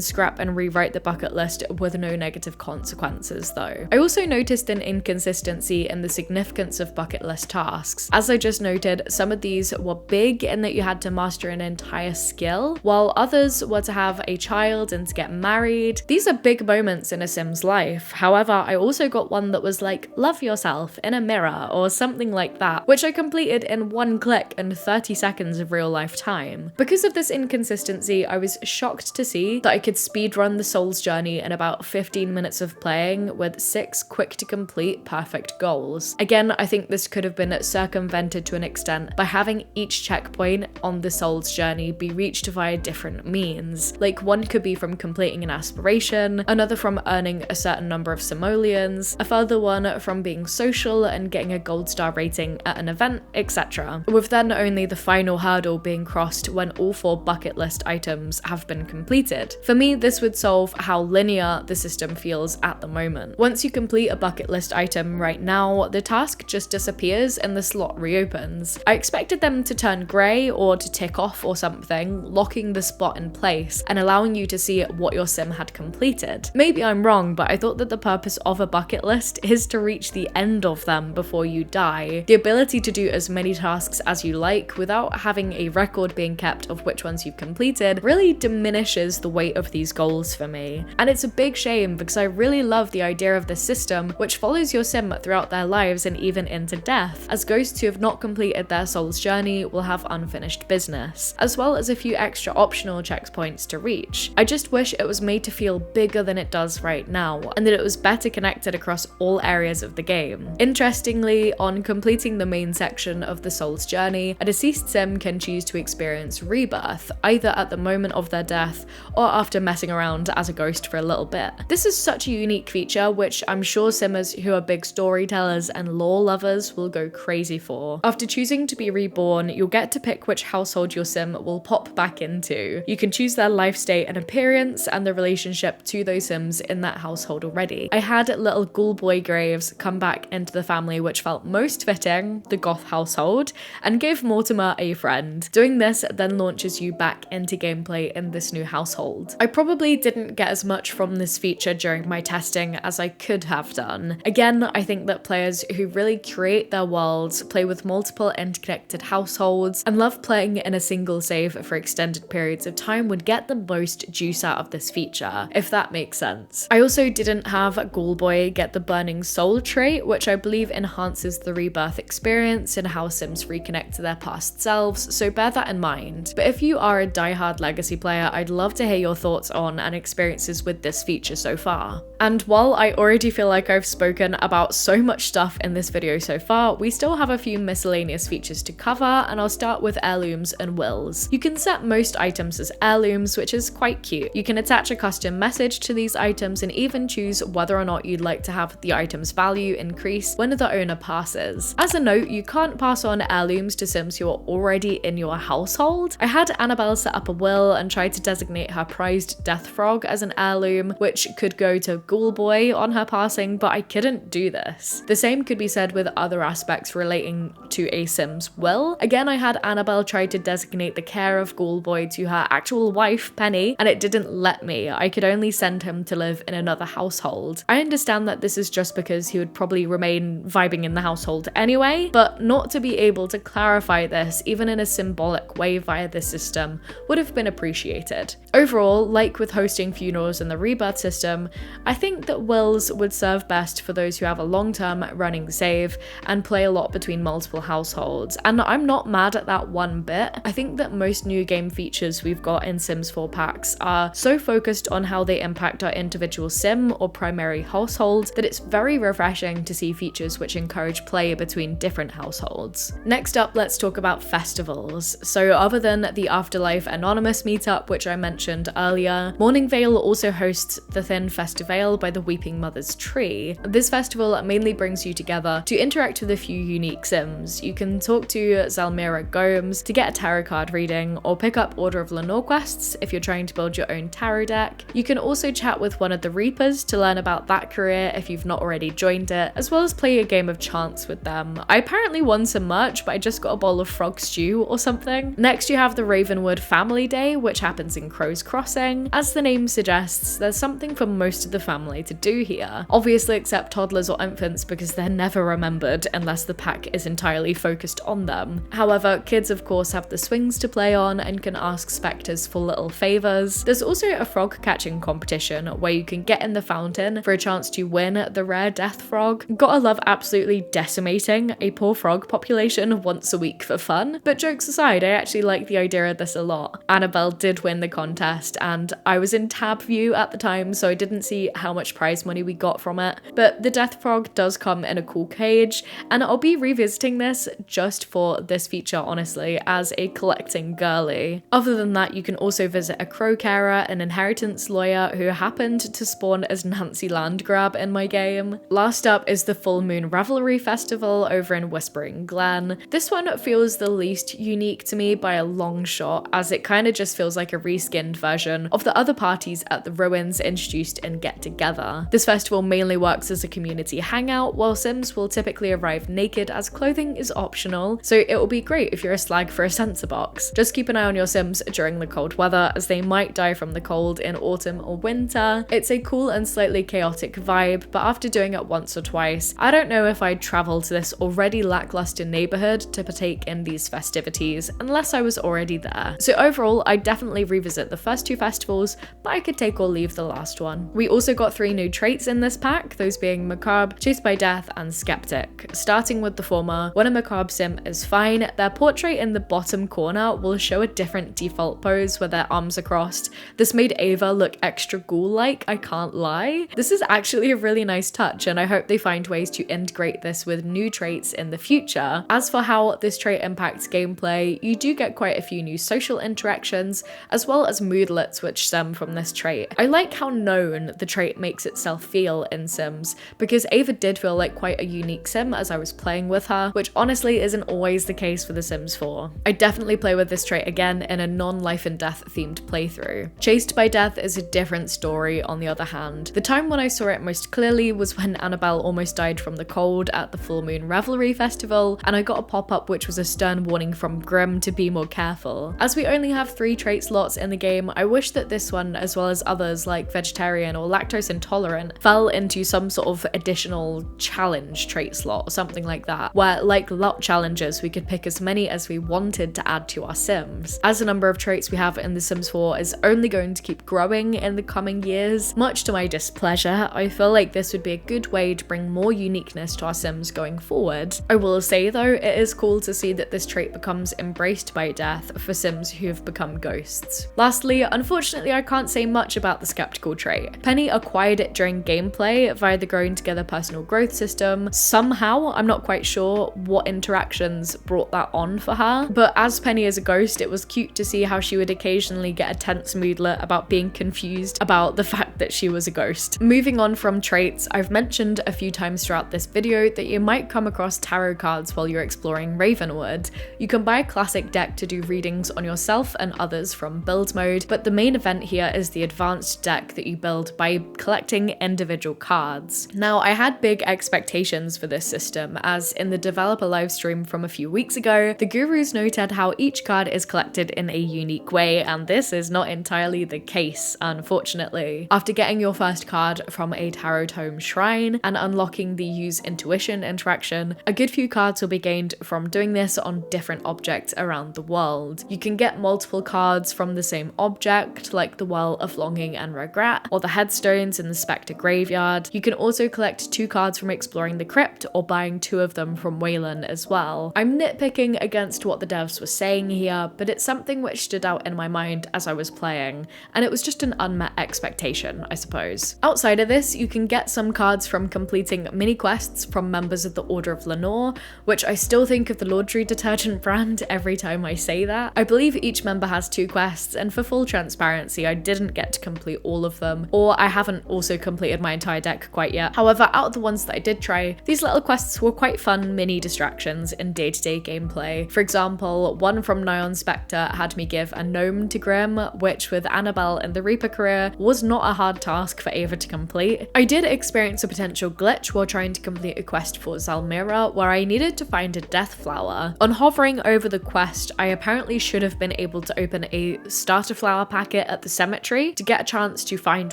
scrap and rewrite the bucket list with no negative consequences though. I also noticed an inconsistency in the significance of bucket list tasks. As I just noted, some of these were big in that you had to master an entire skill, while others were to have a child and to get married. These are big moments in a sim's life. However, I also got one that was like, love yourself in a mirror or something like that, which I completed in 1 click and 30 seconds of real life time. Because of this inconsistency, I was shocked to see that I could speedrun the Soul's Journey in about 15 minutes of playing with 6 quick to complete perfect goals. Again, I think this could have been circumvented to an extent by having each checkpoint on the Soul's Journey be reached via different means. Like, one could be from completing an aspiration, another from earning a certain number of simoleons, a further one from being social and getting a gold star rating at an event, etc. With then only the final hurdle being crossed when all 4 bucket list items have been completed. For me, this would solve how linear the system feels at the moment. Once you complete a bucket list item right now, the task just disappears and the slot reopens. I expected them to turn grey or to tick off or something, locking the spot in place and allowing you to see what your sim had completed. Maybe I'm wrong, but I thought that the purpose of a bucket list is to reach the end of them before you die. The ability to do as many tasks as you like without having a record being kept of which ones you've completed really diminishes the weight of these goals for me. And it's a big shame because I really love the idea of this system which follows your sim throughout their lives and even into death, as ghosts who have not completed their soul's journey will have unfinished business, as well as a few extra optional checkpoints to reach. I just wish it was made to feel bigger than it does right now, and that it was better connected across all areas of the game. Interestingly, on completing the main section of the soul's journey, a deceased sim can choose to experience rebirth, either at the moment of their death or after messing around as a ghost for a little bit. This is such a unique feature which I'm sure simmers who are big storytellers and lore lovers will go crazy for. After choosing to be reborn, you'll get to pick which household your sim will pop back into. You can choose their life state and appearance and the relationship to those sims in that household already. I had little ghoul boy Graves come back into the family which felt most fitting, the goth household, and gave Mortimer a friend. Doing this then launches you back into gameplay in this new household. I probably didn't get as much from this feature during my testing as I could have done. Again, I think that players who really create their worlds, play with multiple interconnected households, and love playing in a single save for extended periods of time would get the most juice out of this feature, if that makes sense. I also didn't have Ghoulboy get the Burning Soul trait, which I believe enhances the rebirth experience and how sims reconnect to their past selves, so bear that in mind. But if you are a diehard Legacy player, I'd love to hear your thoughts on and experiences with this feature so far. And while I already feel like I've spoken about so much stuff in this video so far, we still have a few miscellaneous features to cover, and I'll start with heirlooms and wills. You can set most items as heirlooms, which is quite cute. You can attach a custom message to these items and even choose whether or not you'd like to have the item's value increase when the owner passes. As a note, you can't pass on heirlooms to sims who are already in your household. I had Annabelle set up a will and tried to designate her prized death frog as an heirloom, which could go to Ghoulboy on her passing, but I couldn't do this. The same same could be said with other aspects relating to a Sim's will. Again, I had Annabelle try to designate the care of Ghoulboy to her actual wife, Penny, and it didn't let me. I could only send him to live in another household. I understand that this is just because he would probably remain vibing in the household anyway, but not to be able to clarify this, even in a symbolic way via this system, would have been appreciated. Overall, like with hosting funerals in the Rebirth system, I think that wills would serve best for those who have a long-term running save and play a lot between multiple households, and I'm not mad at that one bit. I think that most new game features we've got in Sims 4 packs are so focused on how they impact our individual sim or primary household that it's very refreshing to see features which encourage play between different households. Next up, let's talk about festivals. So other than the Afterlife Anonymous meetup, which I mentioned earlier, Mourningvale also hosts the Thin Festival by the Weeping Mother's Tree. This festival mainly brings you together to interact with a few unique sims. You can talk to Zalmira Gomes to get a tarot card reading, or pick up Order of Lenore quests if you're trying to build your own tarot deck. You can also chat with one of the Reapers to learn about that career if you've not already joined it, as well as play a game of chance with them. I apparently won some merch, but I just got a bowl of frog stew or something. Next, you have the Ravenwood Family Day, which happens in Crow's Crossing. As the name suggests, there's something for most of the family to do here. Obviously except toddlers or infants, because they're never remembered unless the pack is entirely focused on them. However, kids of course have the swings to play on and can ask spectres for little favours. There's also a frog catching competition where you can get in the fountain for a chance to win the rare death frog. Gotta love absolutely decimating a poor frog population once a week for fun. But jokes aside, I actually like the idea of this a lot. Annabelle did win the contest and I was in tab view at the time, so I didn't see how much prize money we got from it. But the death frog does come in a cool cage, and I'll be revisiting this just for this feature, honestly, as a collecting girly. Other than that, you can also visit a crow carer, an inheritance lawyer who happened to spawn as Nancy Landgrab in my game. Last up is the Full Moon Revelry Festival over in Whispering Glen. This one feels the least unique to me by a long shot, as it kind of just feels like a reskinned version of the other parties at the ruins introduced in Get Together. This festival mainly works as a community hangout, while Sims will typically arrive naked as clothing is optional, so it will be great if you're a slag for a sensor box. Just keep an eye on your Sims during the cold weather, as they might die from the cold in autumn or winter. It's a cool and slightly chaotic vibe, but after doing it once or twice, I don't know if I'd travel to this already lackluster neighborhood to partake in these festivities unless I was already there. So overall, I'd definitely revisit the first two festivals, but I could take or leave the last one. We also got 3 new traits in this pack, those being Macabre, Chased by Death, and Skeptic. Starting with the former, when a Macabre sim is fine, their portrait in the bottom corner will show a different default pose where their arms are crossed. This made Ava look extra ghoul-like, I can't lie. This is actually a really nice touch, and I hope they find ways to integrate this with new traits in the future. As for how this trait impacts gameplay, you do get quite a few new social interactions, as well as moodlets which stem from this trait. I like how known the trait makes itself feel in Sims, because Ava did feel like quite a unique sim as I was playing with her, which honestly isn't always the case for The Sims 4. I definitely play with this trait again in a non-life and death themed playthrough. Chased by Death is a different story on the other hand. The time when I saw it most clearly was when Annabelle almost died from the cold at the Full Moon Revelry Festival, and I got a pop-up which was a stern warning from Grimm to be more careful. As we only have 3 trait slots in the game, I wish that this one, as well as others like vegetarian or lactose intolerant, fell into some sort of additional challenge trait slot or something like that, where like lot challenges we could pick as many as we wanted to add to our Sims. As the number of traits we have in The Sims 4 is only going to keep growing in the coming years, much to my displeasure, I feel like this would be a good way to bring more uniqueness to our Sims going forward. I will say though, it is cool to see that this trait becomes embraced by death for Sims who have become ghosts. Lastly, unfortunately I can't say much about the skeptical trait. Penny acquired it during gameplay via the Growing Together personal growth system. Somehow, I'm not quite sure what interactions brought that on for her, but as Penny is a ghost, it was cute to see how she would occasionally get a tense moodlet about being confused about the fact that she was a ghost. Moving on from traits, I've mentioned a few times throughout this video that you might come across tarot cards while you're exploring Ravenwood. You can buy a classic deck to do readings on yourself and others from build mode, but the main event here is the advanced deck that you build by collecting individual cards. Now, I had big expectations expectations for this system, as in the developer livestream from a few weeks ago, the gurus noted how each card is collected in a unique way, and this is not entirely the case, unfortunately. After getting your first card from a tarot tome shrine and unlocking the use intuition interaction, a good few cards will be gained from doing this on different objects around the world. You can get multiple cards from the same object, like the Well of Longing and Regret, or the headstones in the Spectre Graveyard. You can also collect 2 cards from exploring the crypt, or buying 2 of them from Wayland as well. I'm nitpicking against what the devs were saying here, but it's something which stood out in my mind as I was playing, and it was just an unmet expectation, I suppose. Outside of this, you can get some cards from completing mini quests from members of the Order of Lenore, which I still think of the laundry detergent brand every time I say that. I believe each member has 2 quests, and for full transparency, I didn't get to complete all of them, or I haven't also completed my entire deck quite yet. However, out of the ones that I did try, these little quests were quite fun mini distractions in day-to-day gameplay. For example, one from Nyan Spectre had me give a gnome to Grim, which with Annabelle in the Reaper career was not a hard task for Ava to complete. I did experience a potential glitch while trying to complete a quest for Zalmira, where I needed to find a death flower. On hovering over the quest, I apparently should have been able to open a starter flower packet at the cemetery to get a chance to find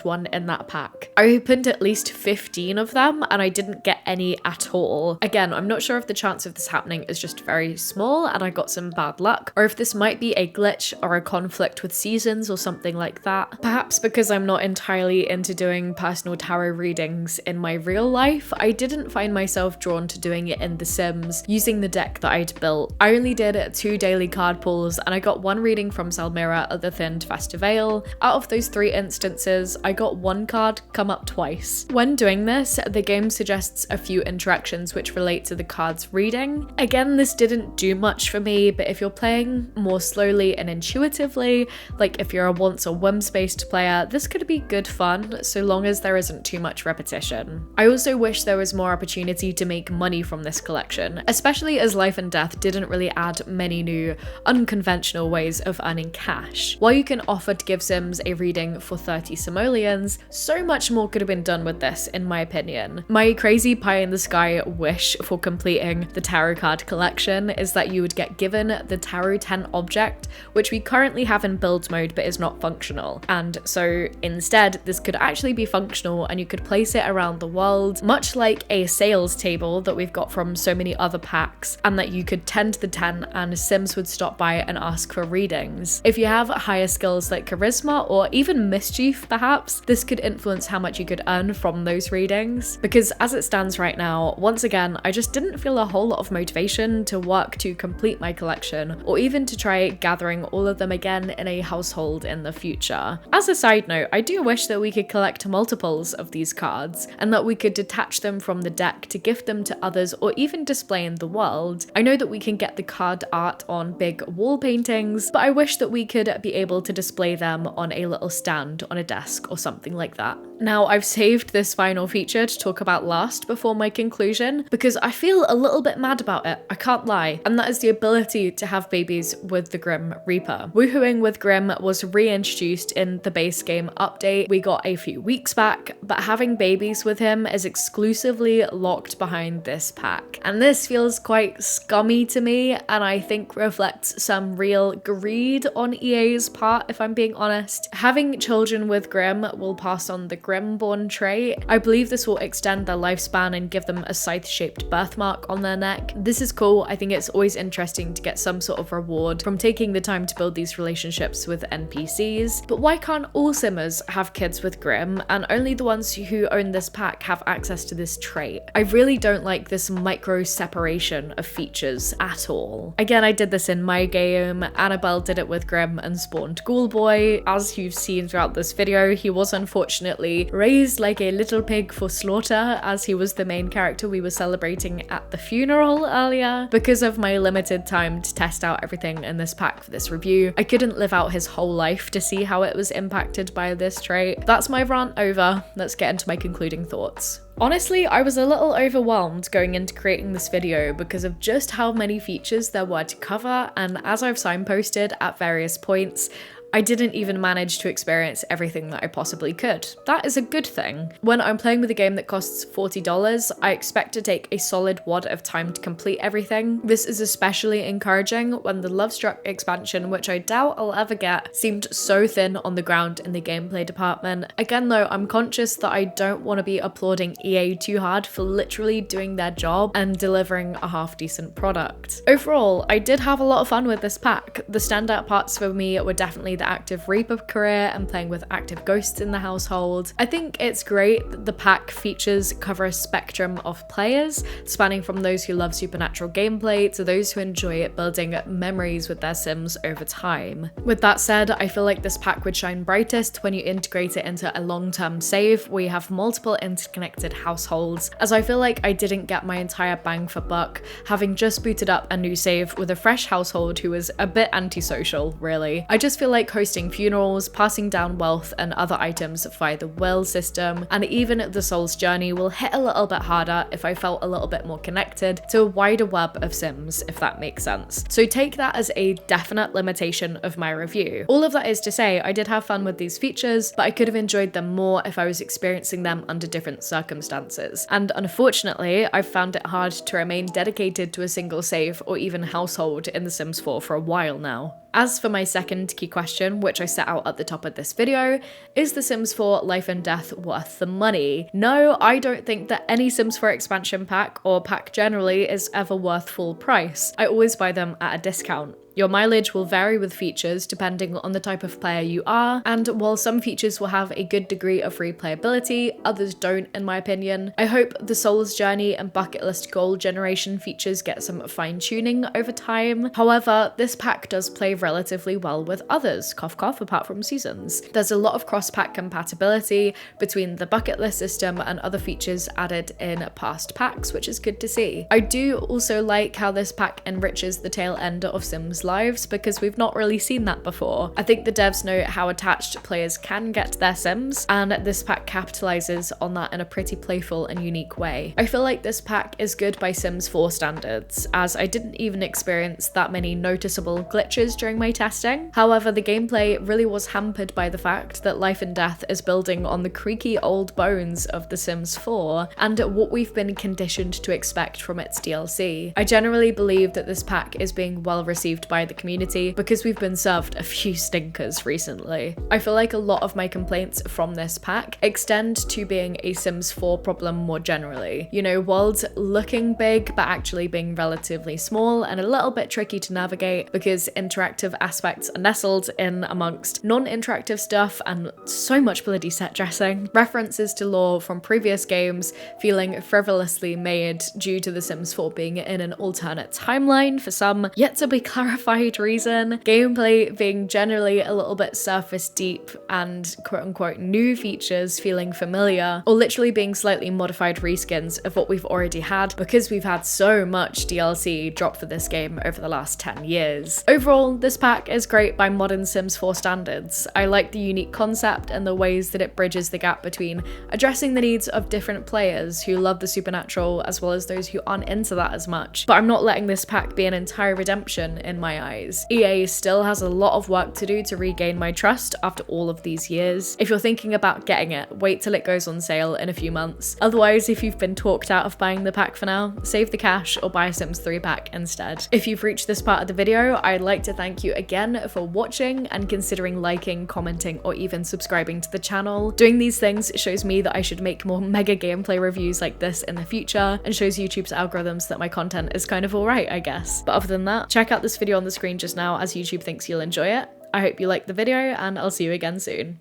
one in that pack. I opened at least 15 of them and I didn't get any at all. Again, I'm not sure if the chance of this happening is just very small and I got some bad luck, or if this might be a glitch or a conflict with seasons or something like that. Perhaps because I'm not entirely into doing personal tarot readings in my real life, I didn't find myself drawn to doing it in The Sims using the deck that I'd built. I only did 2 daily card pulls and I got 1 reading from Zalmira at the Thinned Festivale. Out of those 3 instances, I got 1 card come up twice. When doing this, the game suggests a few interactions which relate to the card's reading. Again, this didn't do much for me, but if you're playing more slowly and intuitively, like if you're a wants or whims-based player, this could be good fun, so long as there isn't too much repetition. I also wish there was more opportunity to make money from this collection, especially as Life and Death didn't really add many new, unconventional ways of earning cash. While you can offer to give Sims a reading for 30 simoleons, so much more could have been done with this, in my opinion. My crazy pie-in-the-sky wish for completing the tarot card collection is that you would get given the Tarot 10 object, which we currently have in build mode but is not functional. And so instead, this could actually be functional and you could place it around the world, much like a sales table that we've got from so many other packs, and that you could tend the 10 and Sims would stop by and ask for readings. If you have higher skills like charisma or even mischief perhaps, this could influence how much you could earn from those readings. Because as it stands right now, once again, I just didn't feel a whole lot of motivation to work to complete my collection, or even to try gathering all of them again in a household in the future. As a side note, I do wish that we could collect multiples of these cards, and that we could detach them from the deck to gift them to others or even display in the world. I know that we can get the card art on big wall paintings, but I wish that we could be able to display them on a little stand on a desk or something like that. Now, I've saved this final feature to talk about last before my conclusion, because I feel a little bit mad about it, I can't lie, and that is the ability to have babies with the Grim Reaper. Woohooing with Grim was reintroduced in the base game update we got a few weeks back, but having babies with him is exclusively locked behind this pack. And this feels quite scummy to me, and I think reflects some real greed on EA's part, if I'm being honest. Having children with Grim will pass on the Grimborn trait. I believe this will extend their lifespan and give them a scythe-shaped birthmark on their neck. This is cool. I think it's always interesting to get some sort of reward from taking the time to build these relationships with NPCs. But why can't all Simmers have kids with Grim, and only the ones who own this pack have access to this trait? I really don't like this micro separation of features at all. Again, I did this in my game. Annabelle did it with Grim and spawned Ghoulboy. As you've seen throughout this video, he was unfortunately raised like a little pig for slaughter, as he was the main character we were celebrating at the funeral earlier. Because of my limited time to test out everything in this pack for this review, I couldn't live out his whole life to see how it was impacted by this trait. That's my rant over. Let's get into my concluding thoughts. Honestly, I was a little overwhelmed going into creating this video because of just how many features there were to cover, and as I've signposted at various points, I didn't even manage to experience everything that I possibly could. That is a good thing. When I'm playing with a game that costs $40, I expect to take a solid wad of time to complete everything. This is especially encouraging when the Lovestruck expansion, which I doubt I'll ever get, seemed so thin on the ground in the gameplay department. Again though, I'm conscious that I don't want to be applauding EA too hard for literally doing their job and delivering a half-decent product. Overall, I did have a lot of fun with this pack. The standout parts for me were definitely the active Reaper career and playing with active ghosts in the household. I think it's great that the pack features cover a spectrum of players, spanning from those who love supernatural gameplay to those who enjoy building memories with their Sims over time. With that said, I feel like this pack would shine brightest when you integrate it into a long-term save where you have multiple interconnected households, as I feel like I didn't get my entire bang for buck having just booted up a new save with a fresh household who was a bit antisocial, really. I just feel like hosting funerals, passing down wealth and other items via the will system, and even the soul's journey will hit a little bit harder if I felt a little bit more connected to a wider web of Sims, if that makes sense. So take that as a definite limitation of my review. All of that is to say, I did have fun with these features, but I could have enjoyed them more if I was experiencing them under different circumstances. And unfortunately, I've found it hard to remain dedicated to a single save or even household in The Sims 4 for a while now. As for my second key question, which I set out at the top of this video, is The Sims 4 Life and Death worth the money? No, I don't think that any Sims 4 expansion pack, or pack generally, is ever worth full price. I always buy them at a discount. Your mileage will vary with features depending on the type of player you are, and while some features will have a good degree of replayability, others don't in my opinion. I hope the Soul's Journey and Bucket List goal generation features get some fine-tuning over time. However, this pack does play relatively well with others, cough cough, apart from seasons. There's a lot of cross-pack compatibility between the Bucket List system and other features added in past packs, which is good to see. I do also like how this pack enriches the tail end of Sims lives, because we've not really seen that before. I think the devs know how attached players can get to their Sims, and this pack capitalizes on that in a pretty playful and unique way. I feel like this pack is good by Sims 4 standards, as I didn't even experience that many noticeable glitches during my testing. However, the gameplay really was hampered by the fact that Life and Death is building on the creaky old bones of The Sims 4 and what we've been conditioned to expect from its DLC. I generally believe that this pack is being well received by the community because we've been served a few stinkers recently. I feel like a lot of my complaints from this pack extend to being a Sims 4 problem more generally. You know, worlds looking big but actually being relatively small and a little bit tricky to navigate because interactive aspects are nestled in amongst non-interactive stuff and so much bloody set dressing. References to lore from previous games feeling frivolously made due to The Sims 4 being in an alternate timeline for some yet to be clarified reason, gameplay being generally a little bit surface deep and quote-unquote new features feeling familiar, or literally being slightly modified reskins of what we've already had because we've had so much DLC drop for this game over the last 10 years. Overall, this pack is great by modern Sims 4 standards. I like the unique concept and the ways that it bridges the gap between addressing the needs of different players who love the supernatural as well as those who aren't into that as much. But I'm not letting this pack be an entire redemption in my eyes. EA still has a lot of work to do to regain my trust after all of these years. If you're thinking about getting it, wait till it goes on sale in a few months. Otherwise, if you've been talked out of buying the pack for now, save the cash or buy a Sims 3 pack instead. If you've reached this part of the video, I'd like to thank you again for watching and considering liking, commenting, or even subscribing to the channel. Doing these things shows me that I should make more mega gameplay reviews like this in the future and shows YouTube's algorithms that my content is kind of alright, I guess. But other than that, check out this video on the screen just now as YouTube thinks you'll enjoy it. I hope you liked the video and I'll see you again soon.